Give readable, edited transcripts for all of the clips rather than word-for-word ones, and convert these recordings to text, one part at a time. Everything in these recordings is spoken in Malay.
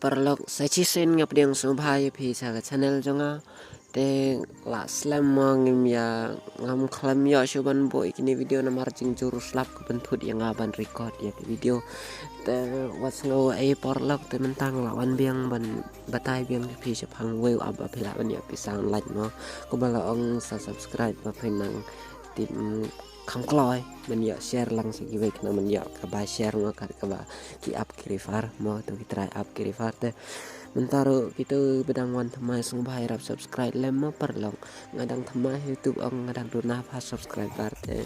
perlok sachisen ngap diang subhai phi sa channel jonga te la slam ngim ya ngam khlam ya shuban boy kini video na marjing jurus lap ke bentut yang aban record ya ke video te waslo ai perlok te mentang lawan biang ban batai biang phi sa phang weu aba phila ban ya pisang like no ko bala ong sa subscribe ba phenang tim khang kloi mình ya share lang sa giwek na mình ya ka ba share mo ka ba ki up ki rifar mo to ki try up ki rifar te mentaro kita bedang wan thamai sung bhai rap subscribe lem mo perlong ngadang thamai youtube ong ngadang duna pa subscribe bar te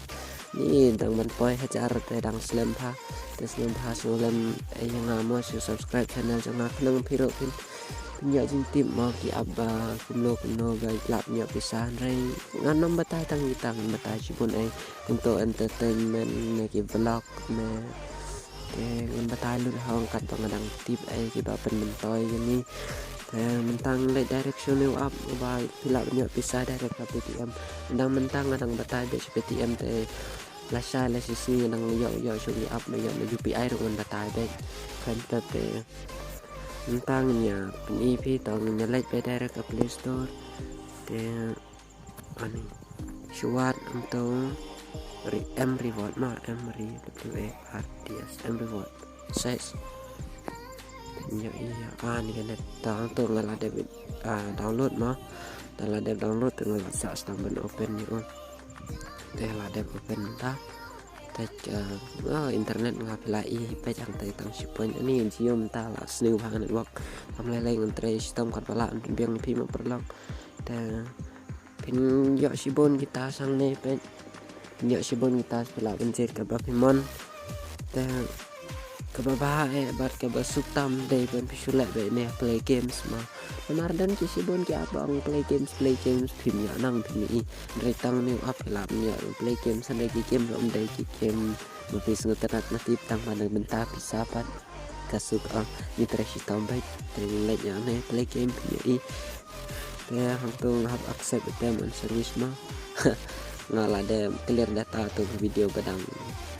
ni dang man poi hajar te dang slam pa te slam pa so lem yang amo su subscribe channel jang nang phiro pin punya jing tim mau ki abba kumlo gai lap nya pisan rai nganom batai tang itang batai sibun ai untuk entertainment ne ki vlog ne ke ngan batai lu hong kat tong ngadang tip ai ki ba pen mentoi ni mentang le direction new up ba pilap nya pisah direct ke PTM ndang mentang ngadang batai be PTM te lasa la sisi nang yo suri up ne yo UPI ron batai be kan te tentangnya EP tong nyelekไป direct ke Play Store te ani suat untuk M reward ma M reward size nya iya ani kan tang tu ngala de download ma tala de download ngala sa stamben open ni te la de open ta internet ngapilai pe jang tai tang sipon ani jiom ta la sniu phang network am lai lai ngantre sistem kat bala biang pi ma perlok ta pin yo sibon kita sang ne pe yo sibon kita bala benjet ka ba pimon ta ka ba ba bar ka ba suktam dei ben pisula be ne play games ma mardan ki sibon ki abang play games pin ya nang pin ni retang ni up lap nya play games san ki game om dei ki game mo pis ngotat natip tang manang benta pisapat kasuk ni treshi tambay terlek ya ne play game pin ni ya hantung hab accept them and service ma ngala de clear data tu video badang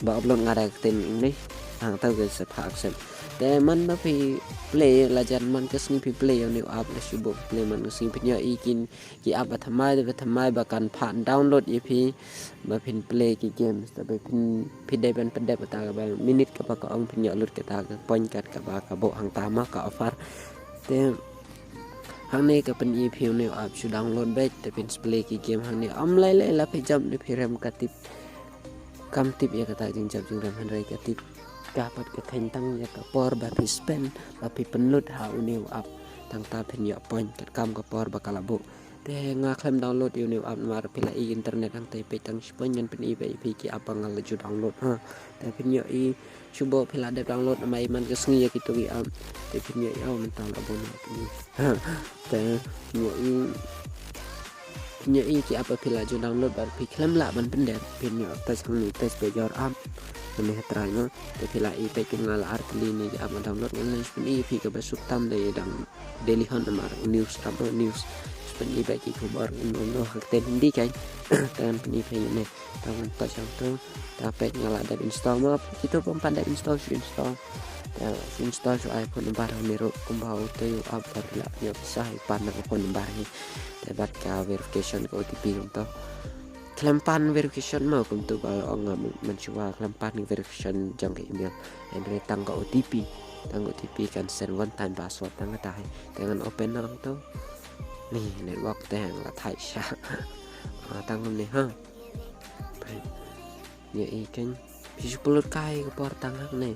ba upload ngada tin ini ang tau ke sepa accept de man na pi play la jan man ke sni pi play on up la shubo play man sing pi nya ikin ki up thamai ba kan phan download ep ba pin play ki games ta ba pin de ban pede ta ba minute ka ba ka ong pin nya lut ka ta point kat ka ba ka bo hang ta ma ka offer te hang ne ka pen ep ne up shu download ba te pin play ki game hang ne am lai la pi jam de pi ram ka tip kam tip ya kata jing jam jing ram han rai ka tip dapat ke tentang ya ke por ba pi spend ba pi penlut ha new up tang ta pin ya point kat kam ke por ba kala bu te nga klem download new up mar pila i internet ang te pe tang spon yan pin i ba pi ki apa ngal ju download ha te pin ya i subo pila de download mai man ke sngi ya kitu i am te pin ya au mental abon ni ha te nya i ki apa pila ju download bar pi klem la ban pendek pin ya tes ni tes be jar am ni try no te pila i pe kin ngala artli ni ja ma download ngan spin i pi ka besuk tam de dang daily hon mar news apa news spin i pe ki ko bar no hakten hindi kai tan pin i pe ne tang ta chang tu ta pe ngala da install ma kita pun pandai install su iPhone bar ni ro kumbau te yo apa la yo sai pan na ko bar ni te bat ka verification ko OTP untuk kelempan verification mau untuk kalau orang mencoba kelempan verification jang ke email dan retang ke OTP kan send one time password tang tai dengan open nang tu nih network tang la thai sha tang ni ha ya ikan si pulut kai ke por tang hak ni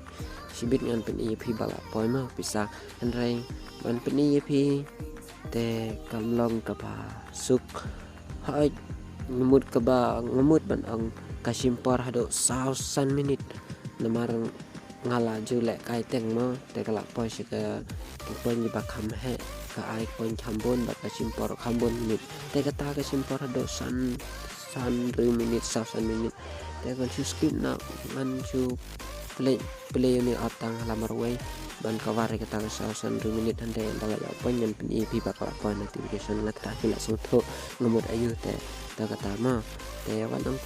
sibit ngan pen EP bala poi ma bisa andrai man pen EP te kamlong ka pa suk hai ngemut ke ba ngemut ban ang kasimpor hado 1000 minit namarang ngala julek kai teng mo te kala poi si ke poi ni ba kham he ka ai poi khambon ba kasimpor khambon minit te kata kasimpor hado san 2 minit 1000 minit te kan chu skip na man chu play ni atang lamar way ban kawar kata 1000 minit hande dalam apa nyen pin EP bakal apa notification la ta kila soto ngemut ayu te ta kata ma te wan ang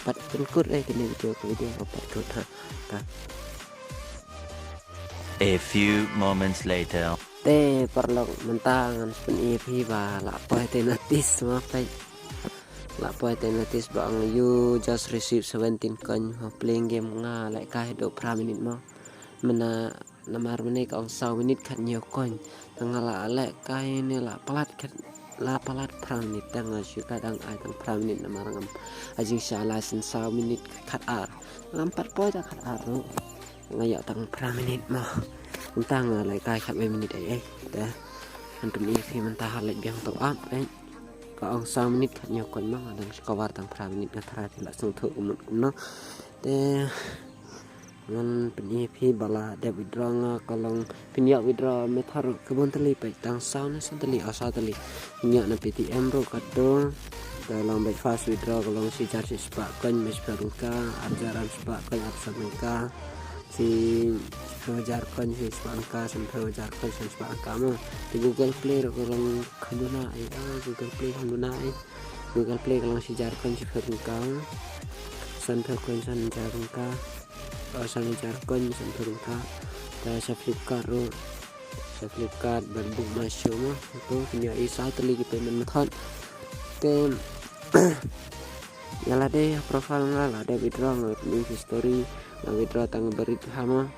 pat kun kut kini video apa kut ha ta A few moments later. Te perlu mentangan pen EP ba la poe te notice ma pe la poe te notice bang you just receive 17 coin playing game nga lại kai do pra minute mo mena namar menit ong sau minit khat nhiều coin ngala lại kai ni la palat pra minute tang syuka dang ai tang pra minute namar ngam ajing shala sin sau minit khat ar ngam 4 poe ta khat ar ro ngaya tang pra minute mo mentang lại kai khat minute ai ta antum ini mentah lại biang top up đấy có ông sau minit khat nhiều coin mo dan kawar tang pra minute ngatra ti la sung thu no te ngan peni phi bala de withdraw nga kalong pinya withdraw methar kebon tali pe tang sound sa tali asa tali nya na PTM ro kadong dalam baik fast withdraw kalong si charge spa kan mes baruka ajaran spa kan absamka si hajar kan si spa sampai hajar kan si spa kamu di Google Play kalong kanduna ai Google Play kanduna ai Google Play kalong si jarkan si baruka sampai kan san jarka san jarkon san baruka ta sa Flipkart ro sa Flipkart dan book masuk mo itu punya isa teli kita menthon tem yala deh profile ngala ada withdraw ni history na withdraw tang berit hama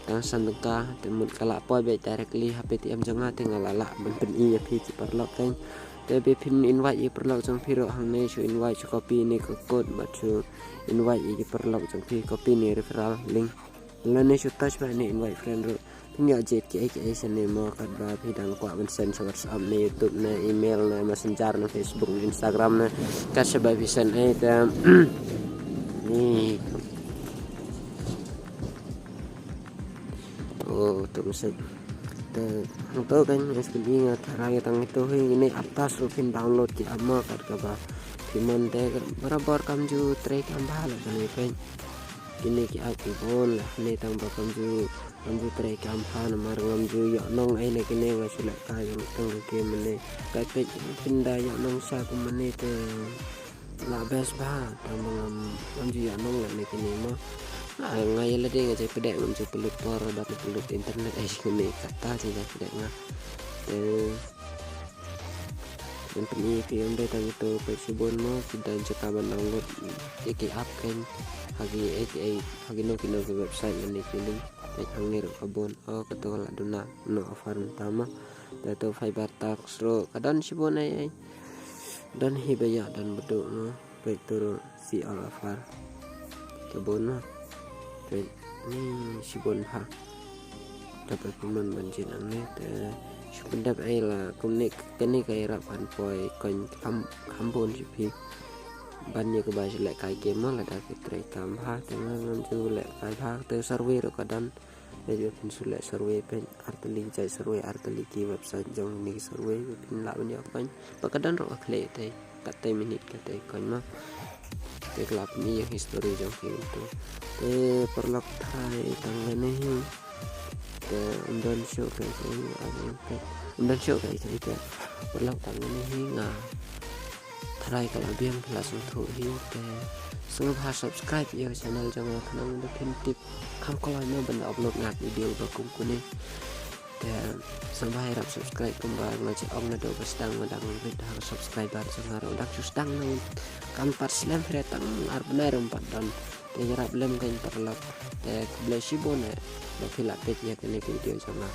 tang sandeka temut kala po be directly HPTM jonga tinggal lala ben i phi perlok kan te be pin invite i perlok jong phiro hang ne su invite copy ni ko code ma chu invite i perlok jong phi copy ni referral link lane su touch ba ni invite friend ro punya jet ki ai sene mo kad ba phi dang kwa ben send sa WhatsApp na YouTube na email na messenger na Facebook na Instagram na ka sa ba bisan ai ta ni terus untuk kan sebenarnya cara yang itu ini atas rupin download ki ama kat kaba piman te berabar kamju trek ambal kan kan kini ki aku pun lah ni tang ba kamju trek ambal mar kamju yo nong ai ne kini ga sula ka yang tang ke mene ka pe pinda yo nong sa ku mene te la best ba tang kamju yo nong la ne kini mo ngay là đi ngay chạy pedek menuju pelut por dapat pelut internet ini kata saja pedek nga dan peni film data itu pesibon mo kita coba download iki app kan hagi no kino ke website ini pilih hangir kabon ketua laduna no offer utama data fiber tax ro kadang sibon ai dan hibaya dan beduk no baik turu si all offer kabon no ni sibon ha dapat pemen banjin ane te sibendap ai la kumnik kene kai rapan poi kon kampun sipi bannya ke bahas lek kai game la da fitre kam ha tengah ngamju lek kai ha te survey ro kadan jadi pun sulek survey pen arteli jai survey arteli ki website jong ni survey pin la banyak kan pakadan ro kle te kate minit kate kon ma te kelap ni yang history jong itu perlok thai tangan ni te undon show kayak ini ada undon show kayak itu perlok tangan ni nga thai kalau biang langsung thu hi te sung ha subscribe ya channel jong kanang untuk tip kam kalau nya ben upload ngak video bakum kuni dan sampai harap subscribe kembali ngajak om nado bestang madang video harus subscriber sengar udah justang nang kampat slam retang ar benar empat dan te harap lem kan terlap te blesibone bakila pet ya kene video sama